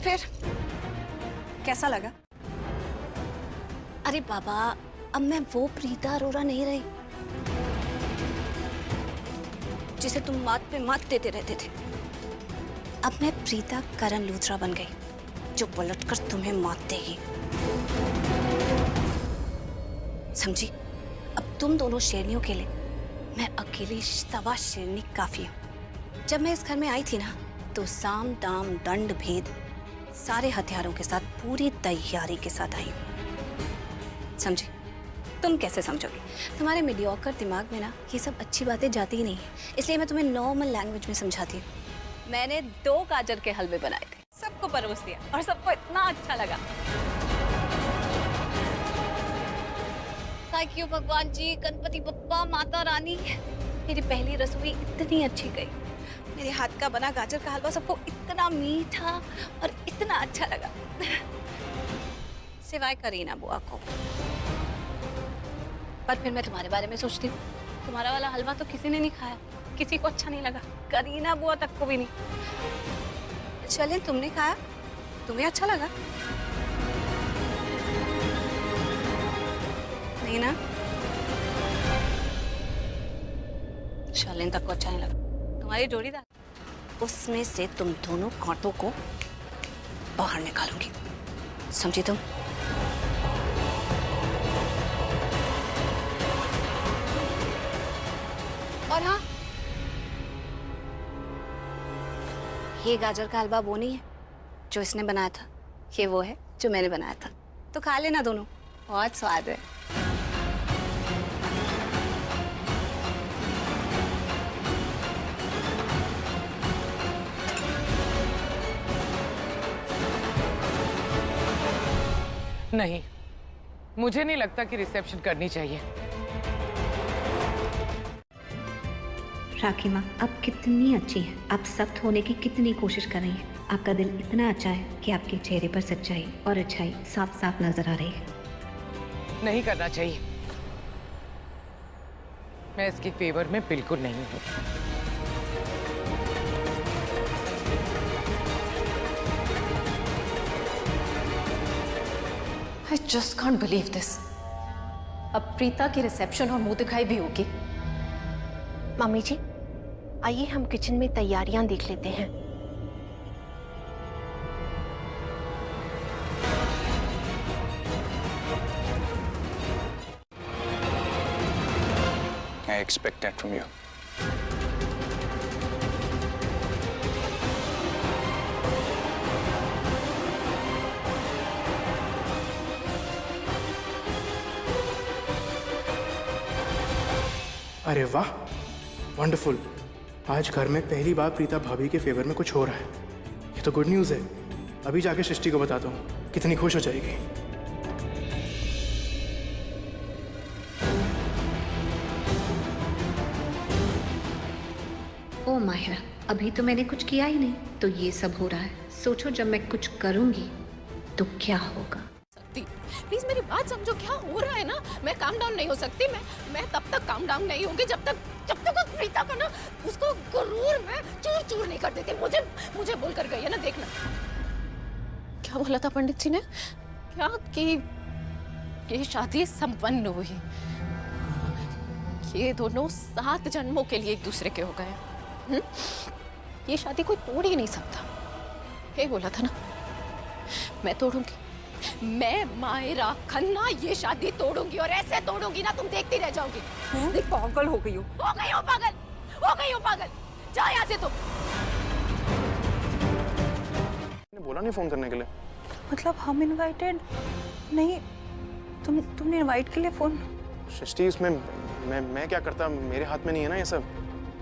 फिर कैसा लगा? अरे बाबा, अब मैं वो प्रीता अरोरा नहीं रही जिसे तुम मात पे मात देते रहते थे। अब मैं प्रीता करण लूथरा बन गई, जो पलटकर तुम्हें मात देगी। समझी? अब तुम दोनों शेरनियों के लिए मैं अकेली सवा शेरनी काफी हूं। जब मैं इस घर में आई थी ना, तो साम दाम दंड भेद सारे हथियारों के साथ पूरी तैयारी के साथ आई हूं। समझी? तुम कैसे समझोगे? तुम्हारे मीडियोकर दिमाग में ना ये सब अच्छी बातें जाती ही नहीं है, इसलिए मैं तुम्हें नॉर्मल लैंग्वेज में समझाती हूँ। मैंने 2 गाजर के हलवे बनाए थे, सबको परोस दिया और सबको इतना अच्छा लगा। थैंक यू भगवान जी, गणपति बप्पा, माता रानी, मेरी पहली रसोई इतनी अच्छी गई। मेरे हाथ का बना गाजर का हलवा सबको इतना मीठा और इतना अच्छा लगा, सिवाय करीना बुआ को। पर फिर मैं तुम्हारे बारे में सोचती हूँ, तुम्हारा वाला हलवा तो किसी ने नहीं खाया, किसी को अच्छा नहीं लगा, करीना बुआ तक को भी नहीं। चलें, तुमने खाया, तुम्हें अच्छा लगा? नहीं ना? शालीन तक को अच्छा नहीं लगा। तुम्हारी जोड़ीदार, उसमें से तुम दोनों कांटों को बाहर निकालूंगी, समझी तुम? और हाँ, ये गाजर का हलवा वो नहीं है जो इसने बनाया था, ये वो है जो मैंने बनाया था। तो खा लेना दोनों, बहुत स्वाद है। नहीं, मुझे नहीं लगता कि रिसेप्शन करनी चाहिए। राखी माँ, आप कितनी अच्छी हैं। आप सख्त होने की कितनी कोशिश कर रही हैं। आपका दिल इतना अच्छा है कि आपके चेहरे पर सच्चाई और अच्छाई साफ साफ नजर आ रही है। नहीं करना चाहिए, मैं इसके फेवर में बिल्कुल नहीं हूँ। I just can't believe this. अब प्रीता की रिसेप्शन और मुंह दिखाई भी होगी। मम्मी जी, आइए हम किचन में तैयारियां देख लेते हैं। I expect that from you. अरे वाह, वंडरफुल। आज घर में पहली बार प्रीता भाभी के फेवर में कुछ हो रहा है। ये तो गुड न्यूज़ है। अभी जाके सृष्टि को बताता हूँ, कितनी खुश हो जाएगी। ओ माहिरा, अभी तो मैंने कुछ किया ही नहीं, तो ये सब हो रहा है। सोचो जब मैं कुछ करूंगी तो क्या होगा। प्लीज मेरी बात समझो, क्या हो रहा है ना। मैं काम डाउन नहीं हो सकती, मैं तब तक काम डाउन नहीं होगी जब तक उस प्रीता का ना, उसको गुरूर में चूर चूर नहीं कर देते। मुझे बोल कर गई है ना, देखना। क्या बोला था पंडित जी ने? क्या कि ये शादी संपन्न हुई, ये दोनों 7 जन्मों के लिए एक दूसरे के हो गए। ये शादी कोई तोड़ ही नहीं सकता। ये बोला था ना, मैं तोड़ूंगी। मैं मायरा खन्ना ये शादी तोड़ूंगी, और ऐसे तोड़ूंगी ना, तुम देखती रह जाओगी। देख, पागल हो गई हो। हो गई हो पागल, हो गई हो पागल। जाओ यहाँ से तुम। बोला नहीं फोन करने के लिए। मतलब हम इनवाइटेड नहीं? तुमने इनवाइट के लिए फोन? सृष्टि, इसमें मैं क्या करता, मेरे हाथ में नहीं है ना ये सब।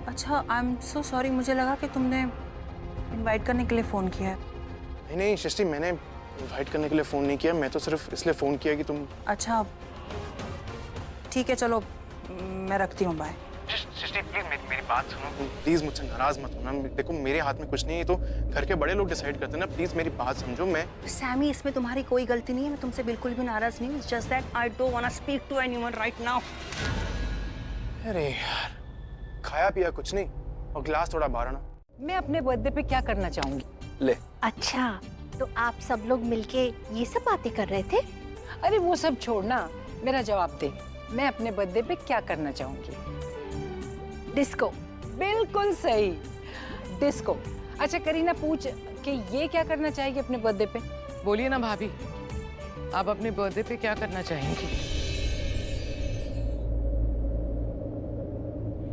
अच्छा, आई एम सो सॉरी। मुझे लगा कि तुमने इनवाइट करने के लिए फोन किया है। नहीं सृष्टि, मैंने इनवाइट करने के लिए फोन नहीं किया। मैं तो सिर्फ इसलिए फोन किया कि तुम। अच्छा ठीक है, चलो मैं रखती हूँ, बाय। सृष्टि प्लीज मेरी बात सुनो, प्लीज मुझसे नाराज मत होना। देखो मेरे हाथ में कुछ नहीं है, तो घर के बड़े लोग डिसाइड करते हैं ना। प्लीज मेरी बात समझो। मैं सैमी, इसमें तुम्हारी कोई गलती नहीं है। मैं तुमसे बिल्कुल भी नाराज नहीं हूँ। It's just that I don't want to speak to anyone right now. अरे यार, खाया पिया कुछ नहीं, और गिलास थोड़ा बाहर ना। मैं अपने बर्थडे पे क्या करना चाहूंगी? ले। अच्छा, तो आप सब लोग मिलके ये सब बातें कर रहे थे? अरे वो सब छोड़ना, मेरा जवाब दे, मैं अपने बर्थडे पे क्या करना चाहूंगी? डिस्को। बिल्कुल सही, डिस्को। अच्छा करीना पूछ कि ये क्या करना चाहेगी अपने बर्थडे पे? बोलिए ना भाभी, आप अपने बर्थडे पे क्या करना चाहेंगी?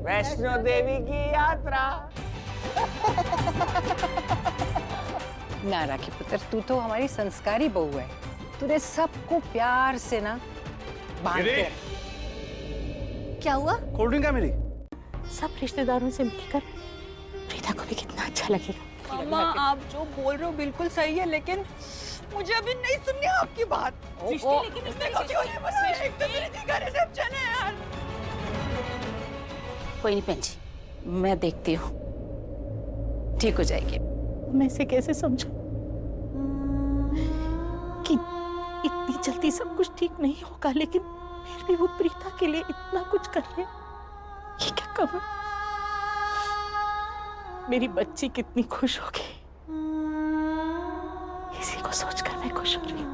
वैष्णो देवी की यात्रा। ना राखी पुत्र, तू तो हमारी संस्कारी बहू है, तूने सबको प्यार से ना बांध के क्या हुआ? कोल्ड ड्रिंक है मेरी। सब रिश्तेदारों से मिलकर प्रीता को भी कितना अच्छा लगेगा। मामा आप जो बोल रहे हो बिल्कुल सही है, लेकिन मुझे अभी नहीं सुननी आपकी बात। कोई नहीं बहन जी, मैं देखती हूँ, ठीक हो जाएगी। मैं इसे कैसे समझूं कि इतनी जल्दी सब कुछ ठीक नहीं होगा, लेकिन फिर भी वो प्रीता के लिए इतना कुछ कर रहे हैं। ये क्या कम है? मेरी बच्ची कितनी खुश होगी, इसी को सोचकर मैं खुश हो रही हूँ।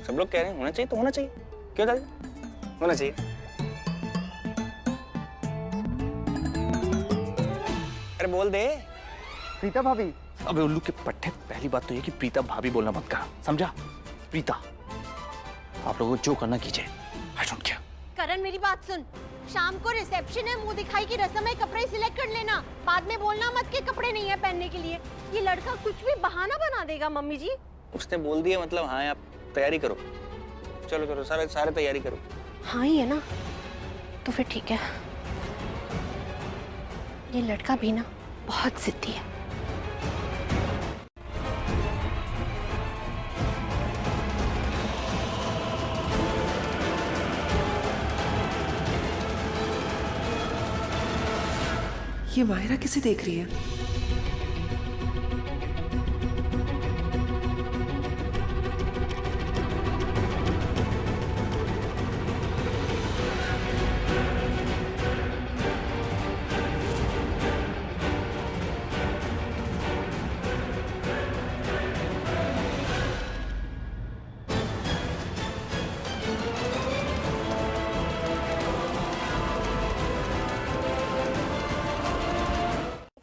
सब लोग कह रहे हैं होना चाहिए तो होना चाहिए, क्यों दादी? होना चाहिए। अरे बोल दे। प्रीता भाभी। अबे उल्लू के पट्टे, पहली बात तो ये कि प्रीता भाभी बोलना मत कहा, समझा? प्रीता, आप लोगों को जो करना कीजिए, आई डोंट केयर। करण मेरी बात सुन, शाम को रिसेप्शन है, मुंह दिखाई की रस्म है, कपड़े सिलेक्ट कर लेना। बाद में बोलना मत कि कपड़े नहीं है पहनने के लिए। ये लड़का कुछ भी बहाना बना देगा मम्मी जी। उसने बोल दिया मतलब हाँ, आप तैयारी करो। चलो चलो सारे तैयारी करो। हाँ ही है ना, तो फिर ठीक है। ये लड़का भी ना बहुत जिद्दी है। ये मायरा किसे देख रही है?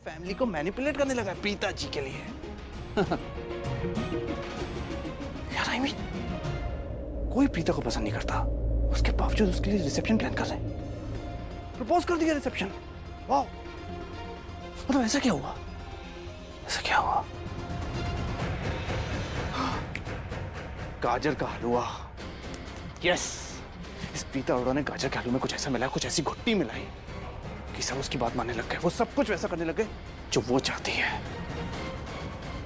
फैमिली को मैनिपुलेट करने लगा है प्रीता जी के लिए। यार आई मीन, कोई प्रीता को पसंद नहीं करता, उसके बावजूद उसके लिए रिसेप्शन प्लान कर रहे हैं। प्रपोज कर दिया रिसेप्शन। वाह, मतलब ऐसा क्या हुआ? ऐसा क्या हुआ? गाजर का हलवा। यस, इस प्रीता अरोड़ा ने गाजर के हलवे में कुछ ऐसा मिलाया, कुछ ऐसी घुट्टी मिलाई कि सब उसकी बात मानने लग गए। वो सब कुछ वैसा करने लग गए जो वो चाहती है।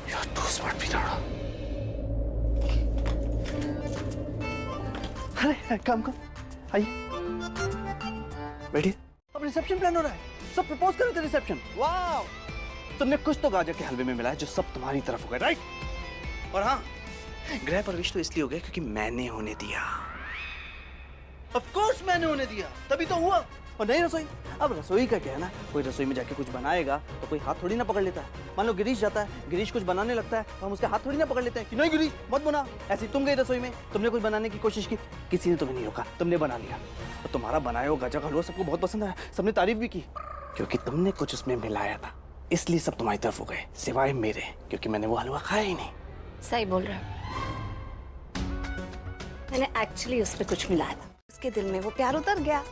यार टू स्मार्ट प्रीता अरोड़ा। अरे काम आइए, बैठिए। अब रिसेप्शन प्लान हो रहा है, सब प्रपोज कर रहे थे रिसेप्शन। वाह, तुमने कुछ तो गाजर के हलवे में मिलाया जो सब तुम्हारी तरफ हो गया, राइट? और हाँ, गृह प्रवेश तो इसलिए हो गया क्योंकि मैंने होने दिया। ऑफ कोर्स मैंने होने दिया, तभी तो हुआ। और नहीं रसोई, अब रसोई का क्या है ना, कोई रसोई में जाके कुछ बनाएगा तो कोई हाथ थोड़ी ना पकड़ लेता है। मान लो गिरीश जाता है, गिरीश कुछ बनाने लगता है तो हम उसके हाथ थोड़ी ना पकड़ लेते हैं कि नहीं गिरीश मत बना। ऐसे तुम गए रसोई में, तुमने कुछ बनाने की कोशिश की, किसी ने तुम्हें नहीं रोका, तुमने बना लिया। और तुम्हारा बनाया हुआ गाजर का हलवा सबको बहुत पसंद आया, सबने तारीफ भी की क्योंकि तुमने कुछ उसमें मिलाया था। इसलिए सब तुम्हारी तरफ हो गए, सिवाय मेरे, क्योंकि मैंने वो हलवा खाया ही नहीं। सही बोल रहे हो, मैंने एक्चुअली उस पर कुछ मिलाया था, उसके दिल में वो प्यार उतर गया।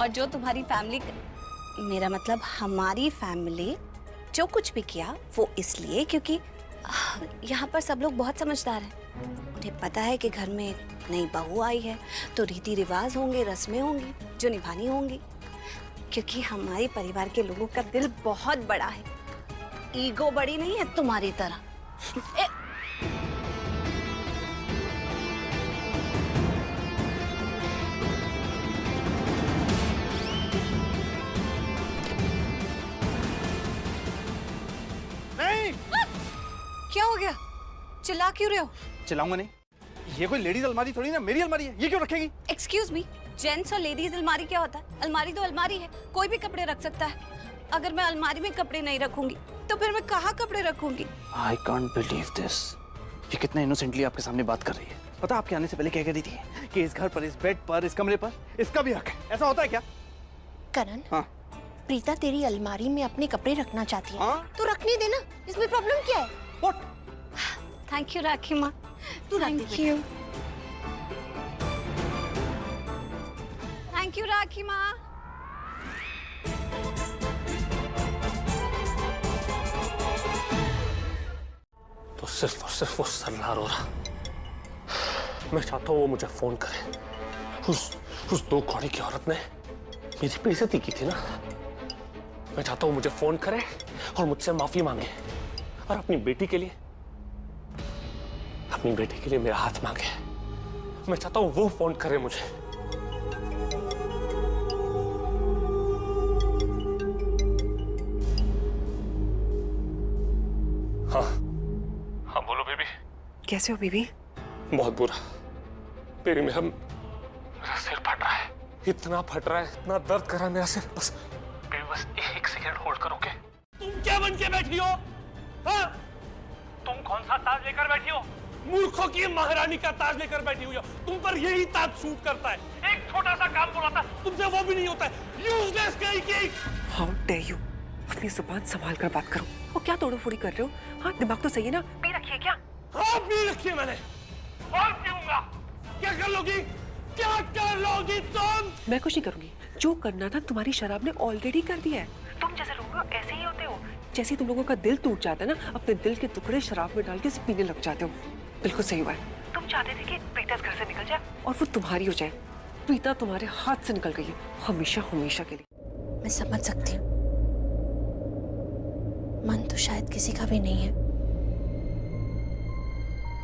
और जो तुम्हारी फैमिली, मेरा मतलब हमारी फैमिली जो कुछ भी किया वो इसलिए क्योंकि यहाँ पर सब लोग बहुत समझदार हैं। उन्हें पता है कि घर में एक नई बहू आई है तो रीति रिवाज होंगे, रस्में होंगी जो निभानी होंगी। क्योंकि हमारे परिवार के लोगों का दिल बहुत बड़ा है, ईगो बड़ी नहीं है तुम्हारी तरह। क्या हो गया? चिल्ला क्यों रहे हो? चिल्लाऊंगा नहीं, ये कोई लेडीज अलमारी थोड़ी ना, मेरी अलमारी है, ये क्यों रखेगी? एक्सक्यूज मी, जेंट्स और लेडीज अलमारी क्या होता है? अलमारी तो अलमारी है, कोई भी कपड़े रख सकता है। अगर मैं अलमारी में कपड़े नहीं रखूंगी तो फिर मैं कहाँ कपड़े रखूंगी? I can't believe this. ये कितना इनोसेंटली आपके सामने बात कर रही है। पता आपके आने से पहले क्या कह रही थी कि इस घर पर, इस बेड पर, इस कमरे पर इसका भी हक है। ऐसा होता है क्या? करण, हाँ प्रीता तेरी अलमारी में अपने कपड़े रखना चाहती है। हाँ? तो रखने देना, इसमें प्रॉब्लम क्या है? What? थैंक यू राखी माँ। तू थैंक यू। थैंक यू राखी माँ। तो सिर्फ और सिर्फ वो सरला रो रहा। मैं चाहता हूँ वो मुझे फोन करे। उस दो कौड़ी की औरत ने मेरी बेइज्जती की थी ना। मैं चाहता हूँ मुझे फोन करे और मुझसे माफी मांगे और अपनी बेटी के लिए मेरा हाथ मांगे। मैं चाहता हूँ वो फोन करे मुझे। हाँ हाँ बोलो बेबी। कैसे हो बीबी? बहुत बुरा बेबी। मेरा सिर फट रहा है, इतना फट रहा है, इतना दर्द कर रहा है मेरा सिर। बस बेबी बस 1 सेकंड होल्ड करोगे? तुम क्या बन के बैठी हो? हाँ? तुम कौन सा ताज लेकर बैठी हो? मूर्खों की महारानी का ताज लेकर बैठी हुई हो। तुम पर यही ताज सूट करता है। एक छोटा सा काम बोला था, तुमसे वो भी नहीं होता है। यूजलेस कहीं की। How dare you! अपनी जुबान संभाल कर बात करो। वो क्या तोड़ो फोड़ी कर रहे हो? हाँ, दिमाग तो सही है ना? पी रखी है क्या? हाँ पी रखी है मैंने, और पीऊंगा। क्या कर लोगी? क्या कर लोगी तुम? मैं कुछ नहीं करूंगी। जो करना था तुम्हारी शराब ने ऑलरेडी कर दिया है। तुम जैसे लोग ऐसे ही होते हो। जैसे तुम लोगों का दिल टूट जाता है ना, अपने दिल के टुकड़े शराब में डाल के पीने लग जाते हो। बिल्कुल सही हुआ है। तुम चाहते थे कि प्रीता घर से निकल जाए और वो तुम्हारी हो जाए। प्रीता तुम्हारे हाथ से निकल गई है, हमेशा हमेशा के लिए। मैं समझ सकती हूँ, मन तो शायद किसी का भी नहीं है,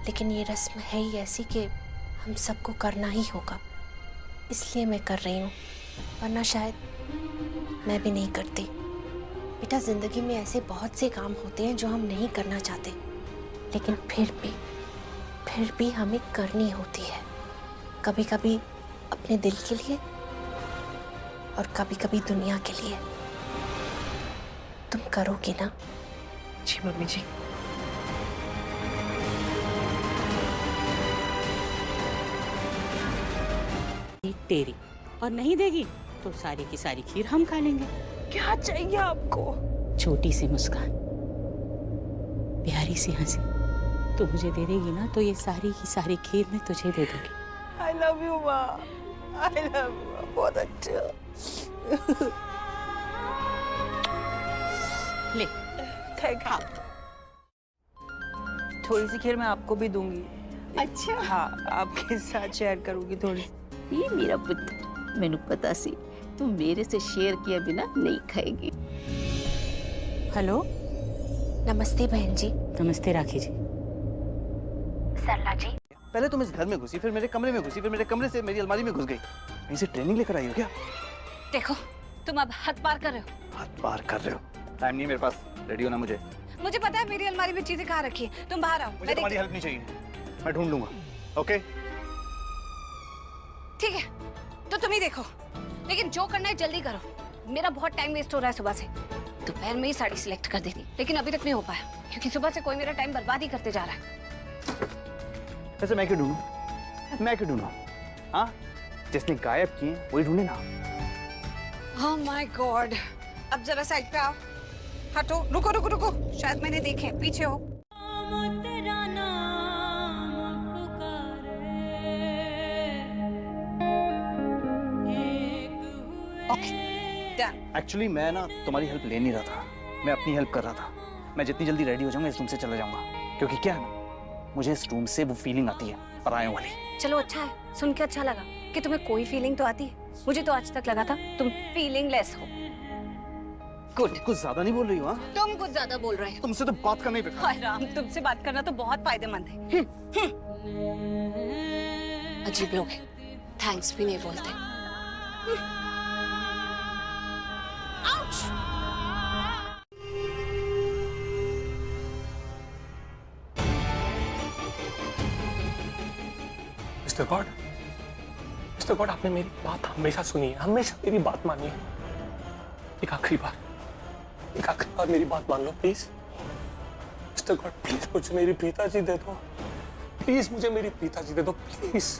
लेकिन ये रस्म है ही ऐसी कि हम सबको करना ही होगा, इसलिए मैं कर रही हूँ, वरना शायद मैं भी नहीं करती। बेटा, जिंदगी में ऐसे बहुत से काम होते हैं जो हम नहीं करना चाहते, लेकिन फिर भी हमें करनी होती है। कभी कभी अपने दिल के लिए और कभी कभी दुनिया के लिए। तुम करोगी ना? जी मम्मी जी। तेरी, और नहीं देगी तो सारी की सारी खीर हम खा लेंगे। क्या चाहिए आपको? छोटी सी मुस्कान, प्यारी सी हंसी। तू मुझे दे देगी ना तो ये सारी की सारी खीर मैं तुझे दे दूंगी। I love you माँ, I love you। बहुत अच्छा। ले थैंक यू। थोड़ी सी खीर मैं आपको भी दूंगी। अच्छा। हाँ, आपके साथ शेयर करूंगी थोड़ी। ये मेरा पुत्र, मैनू पता सी तू मेरे से शेयर किया बिना नहीं खाएगी। हेलो, नमस्ते बहन जी। नमस्ते राखी जी। सरला जी, पहले तुम इस घर में घुसी, फिर मेरे कमरे में घुसी, फिर मेरे कमरे से मेरी अलमारी में घुस गई। इसे ट्रेनिंग लेकर आई हो क्या? देखो, तुम अब हद पार कर रहे हो। हद पार कर रहे हो? टाइम नहीं है मेरे पास, रेडी होना मुझे। मुझे पता है मेरी अलमारी में चीजें कहाँ रखी है। तुम बाहर आओ। मुझे तुम्हारी हेल्प नहीं चाहिए, मैं ढूंढ लूंगा। ओके ठीक है, तो तुम ही देखो, लेकिन जो करना है जल्दी करो। मेरा बहुत टाइम वेस्ट हो रहा है सुबह से। दोपहर में ही साड़ी सिलेक्ट कर देती, लेकिन अभी तक नहीं हो पाया क्योंकि सुबह से कोई मेरा टाइम बर्बाद ही करते जा रहा है। वैसे मैं क्यों ढूंढूं? मैं क्यों ढूंढूं? हाँ, जिसने गायब किए वही ढूंढे ना। Oh my God! अब जरा साइड पे आओ। हटो, रुको रुको रुको, शायद मैंने देखे, पीछे हो। एक्चुअली मैं ना तुम्हारी हेल्प ले नहीं रहा था, मैं अपनी हेल्प कर रहा था। मैं जितनी जल्दी रेडी हो जाऊंगा इस रूम से चला जाऊंगा, क्योंकि क्या है ना, मुझे इस रूम से वो फीलिंग आती है परायों वाली। चलो अच्छा है, सुन के अच्छा लगा कि तुम्हें कोई फीलिंग तो आती है। मुझे तो आज तक लगा था तुम फीलिंगलेस हो। गुड। कुछ ज्यादा नहीं बोल रही हो? तुम कुछ ज्यादा बोल रहे हो। तुमसे तो बात करना ही बेकार। हाय राम, तुमसे बात करना तो बहुत फायदेमंद है। अजीब लोग हैं, थैंक्स भी नहीं बोलते। मिस्टर गॉड, आपने मेरी बात हमेशा सुनी है, हमेशा मेरी बात मानी है। एक आखिरी बार काका मेरी बात मान लो प्लीज। मिस्टर गॉड प्लीज मुझे मेरी प्रीता जी दे दो, प्लीज मुझे मेरी प्रीता जी दे दो प्लीज।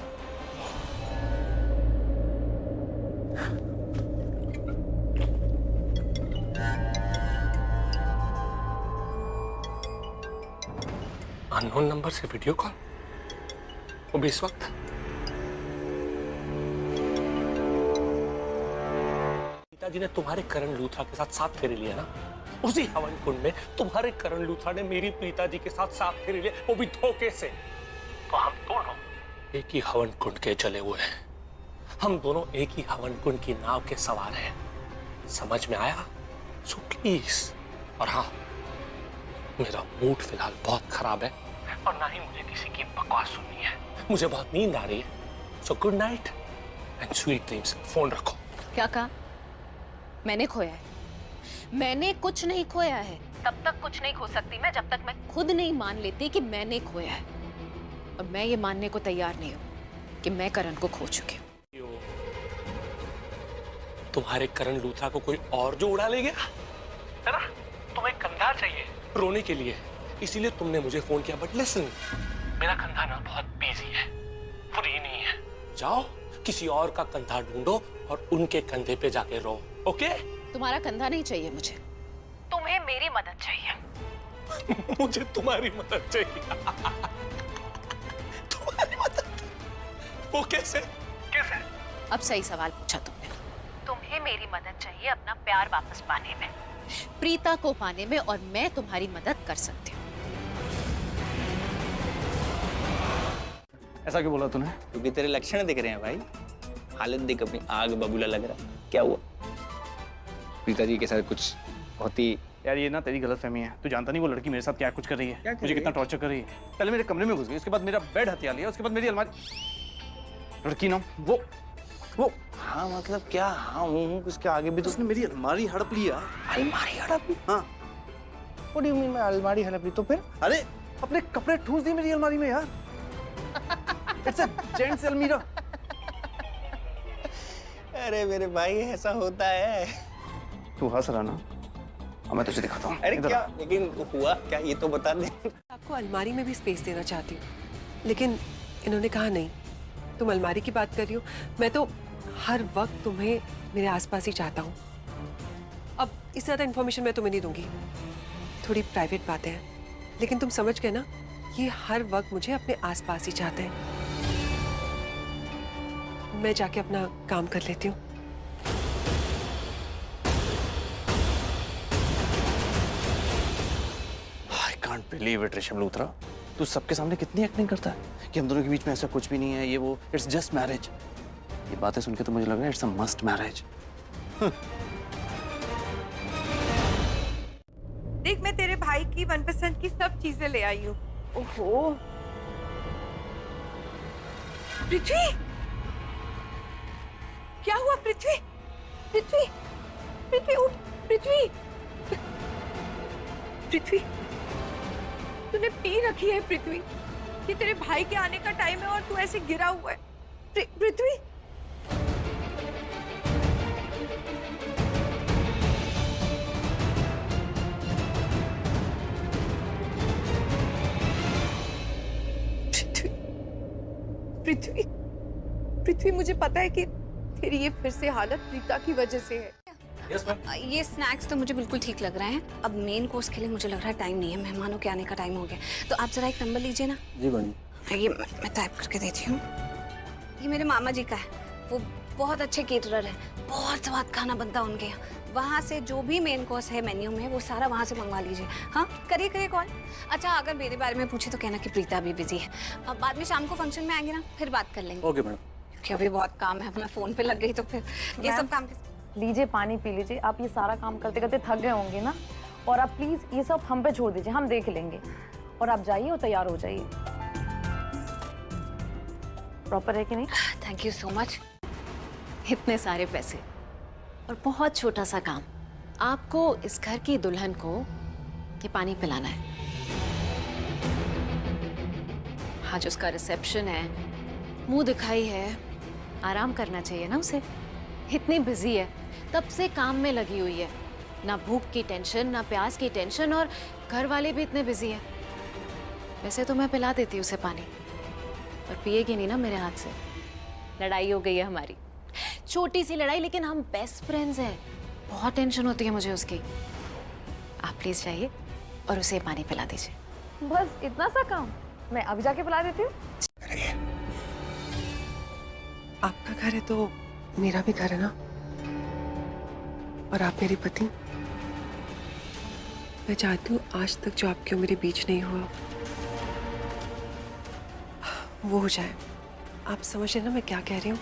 अननोन नंबर से वीडियो कॉल, वो भी इस वक्त। पिताजी ने तुम्हारे करण लूथरा के साथ 7 फेरे लिए ना, उसी हवन कुंड में तुम्हारे करण लूथरा ने मेरी प्रीता जी के साथ 7 फेरे लिए, वो भी धोखे से। तो हम दोनों एक ही हवन कुंड के जले हुए हैं, हम दोनों एक ही हवन कुंड की नाव के सवार हैं। समझ में आया? So please. और हाँ, मेरा मूड फिलहाल बहुत खराब है और ना ही मुझे किसी की बकवास सुननी है, मुझे बहुत नींद आ रही है। So good night and sweet dreams. Phone रखो। क्या कहा? मैंने खोया है? मैंने कुछ नहीं खोया है। तब तक कुछ नहीं खो सकती मैं जब तक मैं खुद नहीं मान लेती कि मैंने खोया है। और मैं ये मानने को तैयार नहीं हूँ कि मैं करण को खो चुकी हूँ। तुम्हारे करण लूथरा को कोई और जो उड़ा ले गया है ना, तुम्हें कंधा चाहिए रोने के लिए, इसीलिए तुमने मुझे फोन किया। बट लिसन, मेरा कंधा ना बहुत बिजी है, फ्री नहीं है। जाओ किसी और का कंधा ढूंढो और उनके कंधे पे जाके रो। ओके? तुम्हारा कंधा नहीं चाहिए मुझे, तुम्हें मेरी मदद चाहिए। मुझे तुम्हारी मदद चाहिए। तुम्हारी मदद? वो कैसे? कैसे? अब सही सवाल पूछा तुमने। तुम्हें मेरी मदद चाहिए अपना प्यार वापस पाने में, प्रीता को पाने में, और मैं तुम्हारी मदद कर सकती हूँ। ऐसा क्यों बोला तूने? क्योंकि तेरे लक्षण दिख रहे हैं भाई। हालत देख अपनी, आग बबूला लग रहा। क्या हुआ? प्रीता जी के साथ कुछ बहुत ही। यार ये ना तेरी गलतफहमी है, तू जानता नहीं वो लड़की मेरे साथ क्या कुछ कर रही है, मुझे कितना टॉर्चर कर रही है। पहले मेरे कमरे में घुस गई, उसके बाद मेरा बेड हथिया लिया, उसके बाद मेरी अलमारी। लड़की ना वो हाँ मतलब क्या? हाँ हूँ, उसके आगे भी तो उसने मेरी अलमारी हड़प लिया। अलमारी हड़प ली? हाँ। What do you mean मैं अलमारी हड़प ली? तो फिर? अरे अपने कपड़े ठूस दिए मेरी अलमारी में यार। It's a gents अलमीरा। अरे मेरे भाई ऐसा होता है। तू हंस रहा ना, अब मैं तुझे दिखाता हूँ। अरे क्या लेकिन हुआ क्या ये तो बता दे। आपको अलमारी में भी स्पेस देना चाहती हूँ, लेकिन इन्होंने कहा नहीं। तुम अलमारी की बात कर रही हो, मैं तो हर वक्त तुम्हें मेरे आसपास ही चाहता हूँ। अब इससे ज़्यादा इन्फॉर्मेशन मैं तुम्हें नहीं दूंगी, थोड़ी प्राइवेट बातें हैं, लेकिन तुम समझ गए ना, ये हर वक्त मुझे अपने आसपास ही चाहते हैं। मैं जाके अपना काम कर लेती हूँ। I can't believe it, Rishabh Luthra. तू सबके सामने कितनी एक्टिंग करता है कि हम दोनों के बीच में ऐसा कुछ भी नहीं है, ये वो, इट्स जस्ट मैरिज। ये बातें सुन के तो मुझे लग रहा है इट्स अ मस्ट मैरिज। देख, मैं तेरे भाई की मनपसंद की सब चीजें ले आई हूँ। ओहो पृथ्वी, क्या हुआ पृथ्वी? पृथ्वी, पृथ्वी उठ। पृथ्वी, पृथ्वी तूने पी रखी है पृथ्वी। ये तेरे भाई के आने का टाइम है और तू ऐसे गिरा हुआ है। पृथ्वी, पृथ्वी, पृथ्वी मुझे पता है कि तेरी ये फिर से हालत प्रीता की वजह से है। Yes, ma'am. ये स्नैक्स तो मुझे बिल्कुल ठीक लग रहे हैं। अब मेन कोर्स के लिए मुझे लग रहा है टाइम नहीं है, मेहमानों के आने का टाइम हो गया। तो आप जरा एक नंबर लीजिए ना। जी बनी। ये मैं टाइप करके देती हूँ। ये मेरे मामा जी का है, वो बहुत अच्छे केटरर हैं, बहुत स्वाद खाना बनता है उनके यहाँ। वहाँ से जो भी मेन कोर्स है मेन्यू में वो सारा वहाँ से मंगवा लीजिए। हाँ करिए करिए कॉल। अच्छा अगर मेरे बारे में पूछे तो कहना कि प्रीता अभी बिजी है। अब बाद में शाम को फंक्शन में आएंगे ना, फिर बात कर लेंगे। Okay madam. क्योंकि अभी बहुत काम है, मैं फोन पे लग गई तो फिर ये सब काम लीजिए, पानी पी लीजिए। आप ये सारा काम करते करते थक गए होंगे ना, और आप प्लीज ये सब हम पे छोड़ दीजिए, हम देख लेंगे। और आप जाइए और तैयार हो जाइए। प्रॉपर है कि नहीं? Thank you so much. इतने सारे पैसे और बहुत छोटा सा काम। आपको इस घर की दुल्हन को ये पानी पिलाना है। आज उसका रिसेप्शन है, मुंह दिखाई है, आराम करना चाहिए ना उसे। इतनी बिजी है, तब से काम में लगी हुई है। ना भूख की टेंशन, ना प्यास की टेंशन, और घर वाले भी इतने बिजी हैं। वैसे तो मैं पिला देती उसे पानी, पर पिएगी नहीं ना मेरे हाथ से। लड़ाई हो गई है हमारी, छोटी सी लड़ाई, लेकिन हम बेस्ट फ्रेंड्स हैं। बहुत टेंशन होती है मुझे उसकी। आप प्लीज जाइए और उसे पानी पिला दीजिए। बस इतना सा काम? मैं अभी जाके पिला देती हूँ। आपका घर है तो मेरा भी घर है ना, और आप मेरे पति। मैं चाहती हूँ आज तक जो आपके और मेरे बीच नहीं हुआ वो हो जाए। आप समझ रहे ना मैं क्या कह रही हूँ?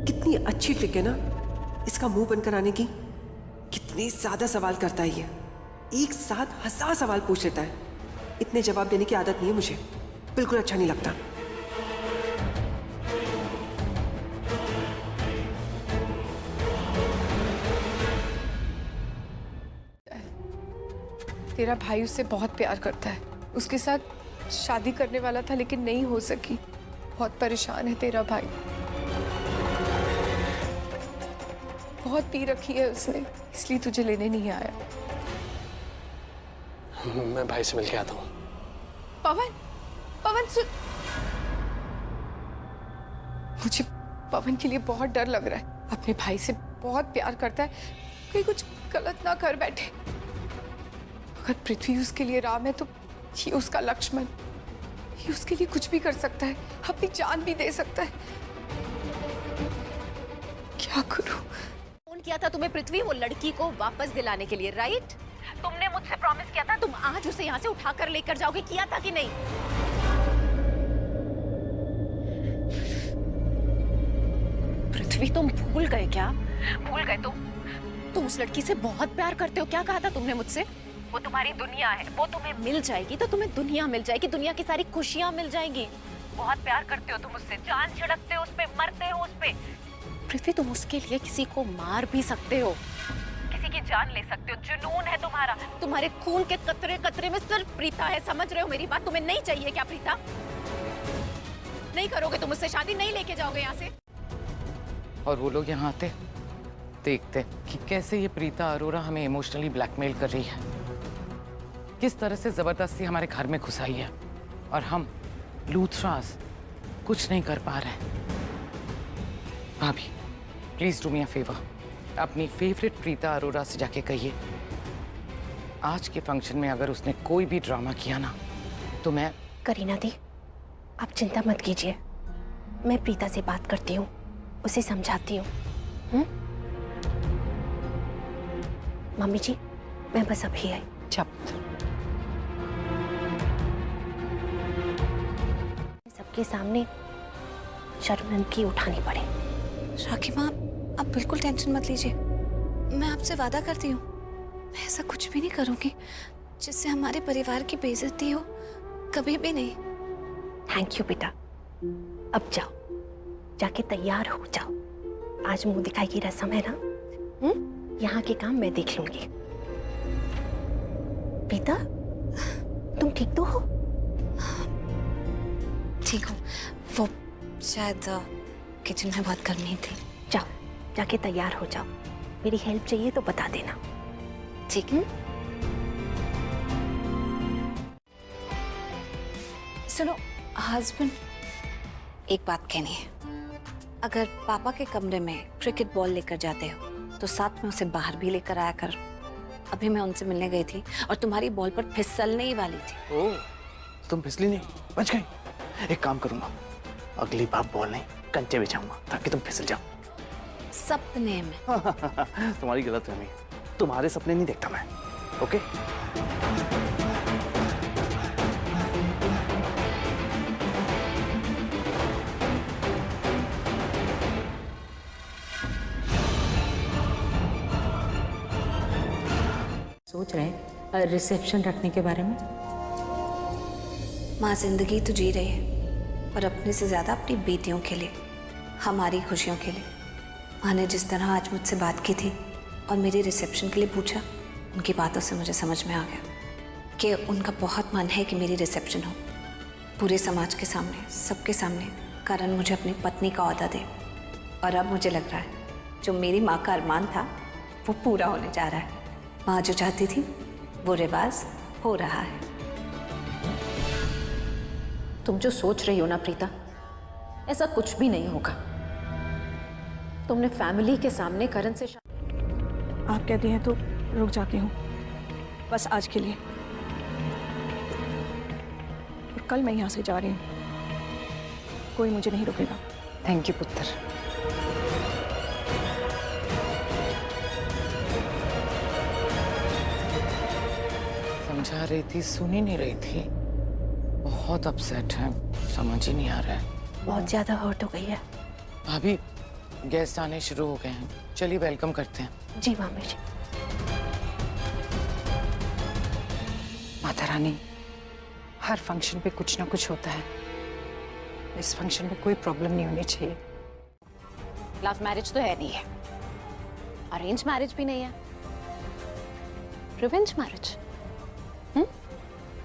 कितनी अच्छी ट्रिक है ना इसका मुंह बंद कराने की। कितने ज्यादा सवाल करता है ये, एक साथ 1000 सवाल पूछ लेता है। इतने जवाब देने की आदत नहीं है मुझे, बिल्कुल अच्छा नहीं लगता। तेरा भाई उससे बहुत प्यार करता है, उसके साथ शादी करने वाला था लेकिन नहीं हो सकी। बहुत परेशान है तेरा भाई, बहुत पी रखी है उसने, इसलिए तुझे लेने नहीं आया। मैं भाई से मिलके आता हूँ। पवन, पवन सुन, मुझे पवन के लिए बहुत डर लग रहा है। अपने भाई से बहुत प्यार करता है, कहीं कुछ गलत ना कर बैठे। अगर पृथ्वी उसके लिए राम है तो ये उसका लक्ष्मण। ये उसके लिए कुछ भी कर सकता है, अपनी जान भी दे सकता है। क्या करूं? फोन किया था तुम्हें पृथ्वी वो लड़की को वापस दिलाने के लिए, राइट? तुमने मुझसे प्रॉमिस किया था तुम आज उसे यहाँ से उठाकर लेकर जाओगे, किया था कि नहीं? पृथ्वी तुम भूल गए क्या? भूल गए तुम उस लड़की से बहुत प्यार करते हो। क्या कहा था तुमने मुझसे? वो तुम्हारी दुनिया है, वो तुम्हें मिल जाएगी तो तुम्हें दुनिया मिल जाएगी, दुनिया की सारी खुशियां मिल जाएंगी। बहुत प्यार करते हो तुम उससे, जान छिड़कते हो उस पे, मरते हो उस पे। पृथ्वी तुम उसके लिए किसी को मार भी सकते हो, किसी की जान ले सकते हो। जुनून है तुम्हारा, तुम्हारे खून के कतरे कतरे में सिर्फ प्रीता है। समझ रहे हो मेरी बात? तुम्हें नहीं चाहिए क्या प्रीता? नहीं करोगे तुम उससे शादी? नहीं लेके जाओगे यहाँ से? और वो लोग यहाँ आते देखते कि कैसे ये प्रीता अरोरा हमें इमोशनली ब्लैकमेल कर रही है, किस तरह से जबरदस्ती हमारे घर में घुसाई है, और हम लूथरास कुछ नहीं कर पा रहे हैं। भाभी please do me a favour, अपनी फेवरेट प्रीता अरोरा से जाके कहिए आज के फंक्शन में अगर उसने कोई भी ड्रामा किया ना तो मैं। करीना दी, आप चिंता मत कीजिए, मैं प्रीता से बात करती हूँ, उसे समझाती हूँ। मम्मी जी मैं बस अभी आई। सबके सामने शर्मिंदगी उठानी पड़े। राखी माँ आप बिल्कुल टेंशन मत लीजिए, मैं आपसे वादा करती हूँ मैं ऐसा कुछ भी नहीं करूँगी जिससे हमारे परिवार की बेइज्जती हो, कभी भी नहीं। थैंक यू बेटा, अब जाओ, जाके तैयार हो जाओ। आज मुंह दिखाई की रस्म है ना, यहाँ के काम मैं देख लूंगी। बेटा तुम ठीक तो हो? ठीक हूँ, वो शायद किचन में बहुत गर्मी थी। जाओ जाके तैयार हो जाओ, मेरी हेल्प चाहिए तो बता देना। ठीक है। सुनो हस्बैंड, एक बात कहनी है। अगर पापा के कमरे में क्रिकेट बॉल लेकर जाते हो तो साथ में उसे बाहर भी लेकर आया कर। अभी मैं उनसे मिलने गई थी और तुम्हारी बॉल पर फिसलने ही वाली थी। ओह, तुम फिसली नहीं, बच गई। एक काम करूंगा, अगली बार बॉल नहीं कंचे बिछाऊंगा ताकि तुम फिसल जाओ। सपने में? तुम्हारी गलतफहमी है, तुम्हारे सपने नहीं देखता मैं। ओके? सोच रहे हैं रिसेप्शन रखने के बारे में। माँ जिंदगी तो जी रही है और अपने से ज्यादा अपनी बेटियों के लिए, हमारी खुशियों के लिए। माँ ने जिस तरह आज मुझसे बात की थी और मेरी रिसेप्शन के लिए पूछा, उनकी बातों से मुझे समझ में आ गया कि उनका बहुत मन है कि मेरी रिसेप्शन हो, पूरे समाज के सामने, सबके सामने, कारण मुझे अपनी पत्नी का ओहदा दे। और अब मुझे लग रहा है जो मेरी माँ का अरमान था वो पूरा होने जा रहा है। माँ जो चाहती थी वो रिवाज हो रहा है। तुम जो सोच रही हो ना प्रीता, ऐसा कुछ भी नहीं होगा। तुमने फैमिली के सामने करण से आप कहती हैं तो रुक जाती हूँ, बस आज के लिए। और कल मैं यहाँ से जा रही हूँ, कोई मुझे नहीं रोकेगा। थैंक यू पुत्र। समझा रही थी, सुन ही नहीं रही थी। बहुत अपसेट है, समझ ही नहीं आ रहा है। बहुत ज्यादा हर्ट हो गई है। भाभी गेस्ट आने शुरू हो गए हैं, चलिए वेलकम करते हैं। जी मामी जी। माता रानी, हर फंक्शन पे कुछ ना कुछ होता है। इस फंक्शन में कोई प्रॉब्लम नहीं होनी चाहिए। लव मैरिज तो है नहीं है, अरेंज मैरिज भी नहीं है, रिवेंज मैरिज।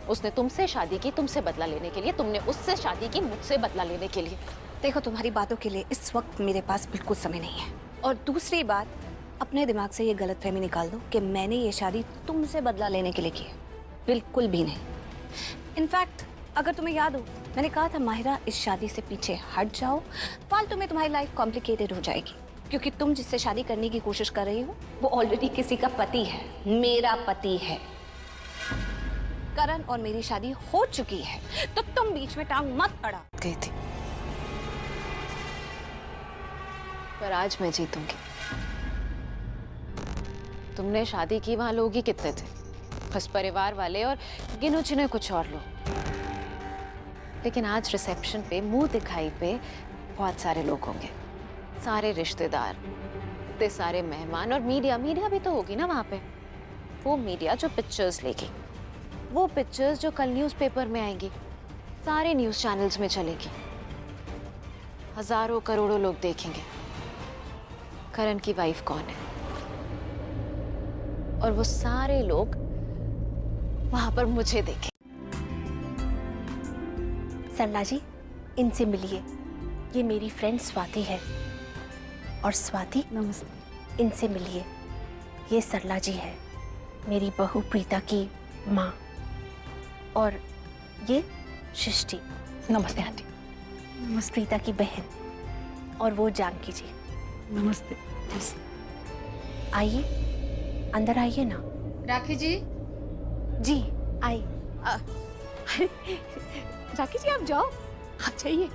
उसने तुमसे शादी की तुमसे बदला लेने के लिए, तुमने उससे शादी की मुझसे बदला लेने के लिए। देखो, तुम्हारी बातों के लिए इस वक्त मेरे पास बिल्कुल समय नहीं है। और दूसरी बात, अपने दिमाग से ये गलतफहमी निकाल दो कि मैंने ये शादी तुमसे बदला लेने के लिए की है। बिल्कुल भी नहीं। इनफैक्ट अगर तुम्हें याद हो, मैंने कहा था माहिरा इस शादी से पीछे हट जाओ, फालतू में तुम्हारी लाइफ कॉम्प्लिकेटेड हो जाएगी। क्योंकि तुम जिससे शादी करने की कोशिश कर रही हो वो ऑलरेडी किसी का पति है, मेरा पति है। करण और मेरी शादी हो चुकी है, तो तुम बीच में टांग मत अड़ा। गई थी, पर आज मैं जीतूंगी। तुमने शादी की, वहां लोग ही कितने थे? बस परिवार वाले और गिनो चुने कुछ और लोग। लेकिन आज रिसेप्शन पे, मुंह दिखाई पे बहुत सारे लोग होंगे, सारे रिश्तेदार, इतने सारे मेहमान और मीडिया भी तो होगी ना वहां पे। वो मीडिया जो पिक्चर्स लेगी, वो पिक्चर्स जो कल न्यूज़पेपर में आएंगी, सारे न्यूज़ चैनल्स में चलेगी, हजारों करोड़ों लोग देखेंगे करण की वाइफ कौन है। और वो सारे लोग वहां पर मुझे देखें। सरला जी, इनसे मिलिए। ये मेरी फ्रेंड स्वाति है। और स्वाति, नमस्ते। इनसे मिलिए। ये सरला जी है, मेरी बहू प्रीता की माँ। और ये सृष्टि, नमस्ते आंटी। नमस्ते। प्रीता की बहन। और वो जानकी जी। नमस्ते। आइए, अंदर आइए ना। राखी जी। जी आई। राखी जी आप जाओ, आप जाइए,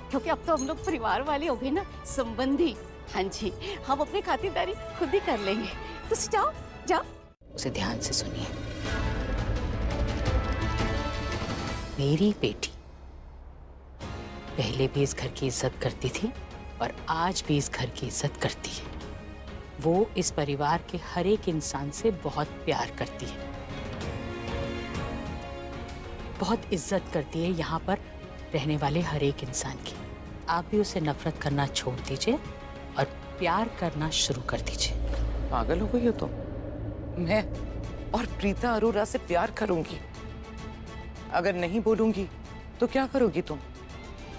क्योंकि अब तो हम लोग परिवार वाले हो गए ना, संबंधी। हाँ जी, हम अपनी खातिरदारी खुद ही कर लेंगे। तो जाओ जाओ। उसे ध्यान से सुनिए। मेरी बेटी पहले भी इस घर की इज्जत करती थी और आज भी इस घर की इज्जत करती है। वो इस परिवार के हर एक इंसान से बहुत प्यार करती है, बहुत इज्जत करती है यहाँ पर रहने वाले हर एक इंसान की। आप भी उसे नफरत करना छोड़ दीजिए और प्यार करना शुरू कर दीजिए। पागल हो गई हो तुम? मैं और प्रीता अरोरा से प्यार करूंगी? अगर नहीं बोलूंगी तो क्या करोगी तुम?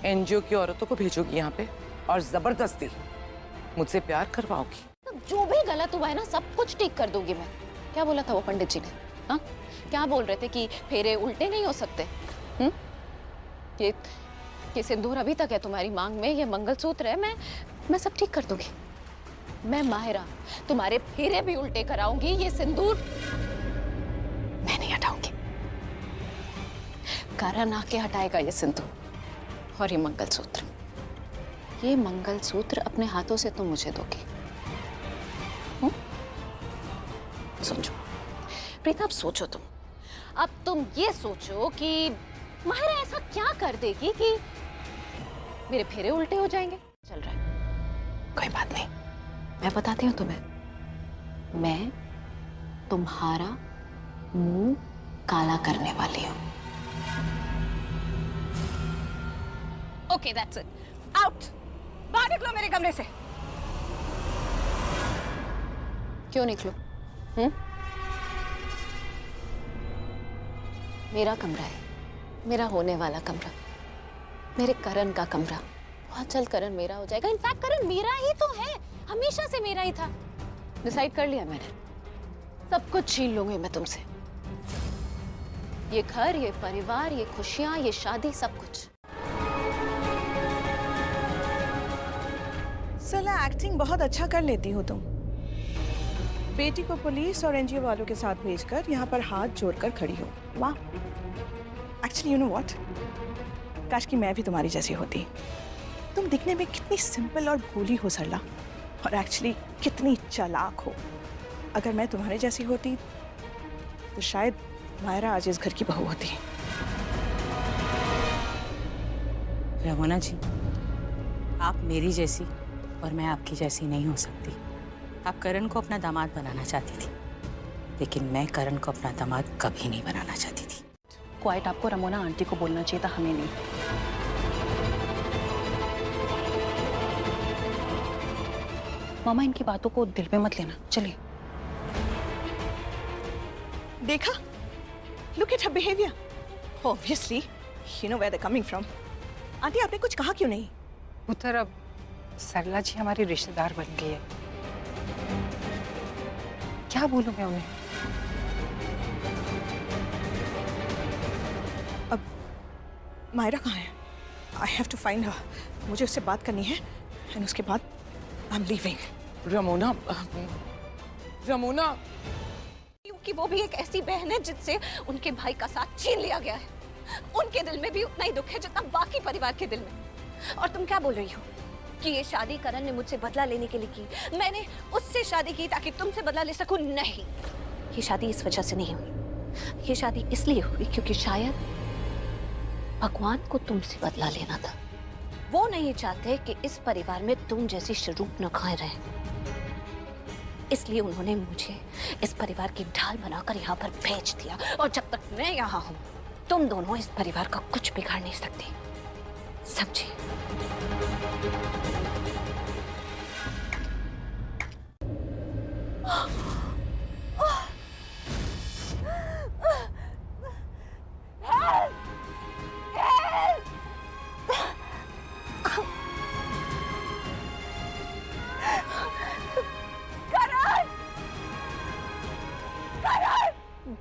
एनजीओ की औरतों को भेजोगी यहाँ पे और जबरदस्ती मुझसे प्यार करवाओगी? जो भी गलत हुआ है ना, सब कुछ ठीक कर दूंगी मैं। क्या बोला था वो पंडित जी ने? हाँ, क्या बोल रहे थे कि फेरे उल्टे नहीं हो सकते? ये सिंदूर अभी तक है तुम्हारी मांग में, ये मंगलसूत्र है, मैं सब ठीक कर दूंगी। मैं माहिरा तुम्हारे फेरे भी उल्टे कराऊंगी, ये सिंदूर मैं नहीं हटाऊंगी। करण आके हटाएगा ये सिंदूर और ये मंगलसूत्र। ये मंगलसूत्र अपने हाथों से तुम मुझे दोगे। सोचो प्रीता, अब सोचो तुम। अब तुम ये सोचो कि माहिरा ऐसा क्या कर देगी कि मेरे फेरे उल्टे हो जाएंगे। चल रहा है, कोई बात नहीं, मैं बताती हूँ तुम्हें। मैं तुम्हारा मुंह काला करने वाली हूँ। Okay, that's it, out. बाहर निकलो मेरे कमरे से। क्यों निकलो? मेरा कमरा है, मेरा होने वाला कमरा, मेरे करण का कमरा। बहुत जल्द करण मेरा हो जाएगा। इनफैक्ट करण मेरा ही तो है। हमेशा से मेरा ही था। डिसाइड कर लिया मैंने, सब कुछ छीन लूंगी मैं तुमसे। ये घर, ये परिवार, ये खुशियां, ये शादी, सब कुछ। सला एक्टिंग बहुत अच्छा कर लेती हो तुम। बेटी को पुलिस और एनजीओ वालों के साथ भेजकर यहाँ पर हाथ जोड़कर खड़ी हो। वाह। एक्चुअली यू नो व्हाट, काश कि मैं भी तुम्हारी जैसी होती। तुम दिखने में कितनी सिंपल और भोली हो सरला, और एक्चुअली कितनी चालाक हो। अगर मैं तुम्हारे जैसी होती तो शायद मायरा आज इस घर की बहू होती। रमोना जी, आप मेरी जैसी और मैं आपकी जैसी नहीं हो सकती। आप करण को अपना दामाद बनाना चाहती थी, लेकिन मैं करण को अपना दामाद कभी नहीं बनाना चाहती थी। क्वाइट आपको रमोना आंटी को बोलना चाहिए था, हमें नहीं। मामा इनकी बातों को दिल पे मत लेना, चलिए। देखा, look at her behaviour. Obviously you know where they coming from. Aunty आपने कुछ कहा क्यों नहीं? पुत्र, अब सरला जी हमारी रिश्तेदार बन गई है, क्या बोलूं मैं उन्हें? अब मायरा कहाँ है? I have to find her. मुझे उससे बात करनी है एंड उसके बाद I am leaving. Ramona, Ramona, क्योंकि वो भी एक ऐसी बहन है जिससे उनके भाई का साथ छीन लिया गया है। उनके दिल में भी उतना ही दुख है जितना बाकी परिवार के दिल में। और तुम क्या बोल रही हो कि ये शादी करण ने मुझसे बदला लेने के लिए की? मैंने उससे शादी की ताकि तुमसे बदला ले सकूं? नहीं, ये शादी इस वजह से नहीं हुई। ये शादी इसलिए हुई क्योंकि शायद भगवान को तुमसे बदला लेना था। वो नहीं चाहते कि इस परिवार में तुम जैसी शरूप न खाए रहे, इसलिए उन्होंने मुझे इस परिवार की ढाल बनाकर यहाँ पर भेज दिया। और जब तक मैं यहाँ हूँ, तुम दोनों इस परिवार का कुछ बिगाड़ नहीं सकती, समझी?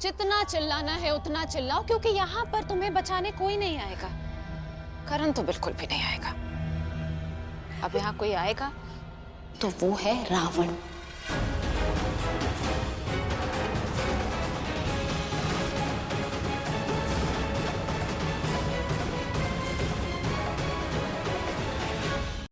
जितना चिल्लाना है उतना चिल्लाओ, क्योंकि यहाँ पर तुम्हें बचाने कोई नहीं आएगा। करण तो बिल्कुल भी नहीं आएगा। अब यहाँ कोई आएगा तो वो है रावण।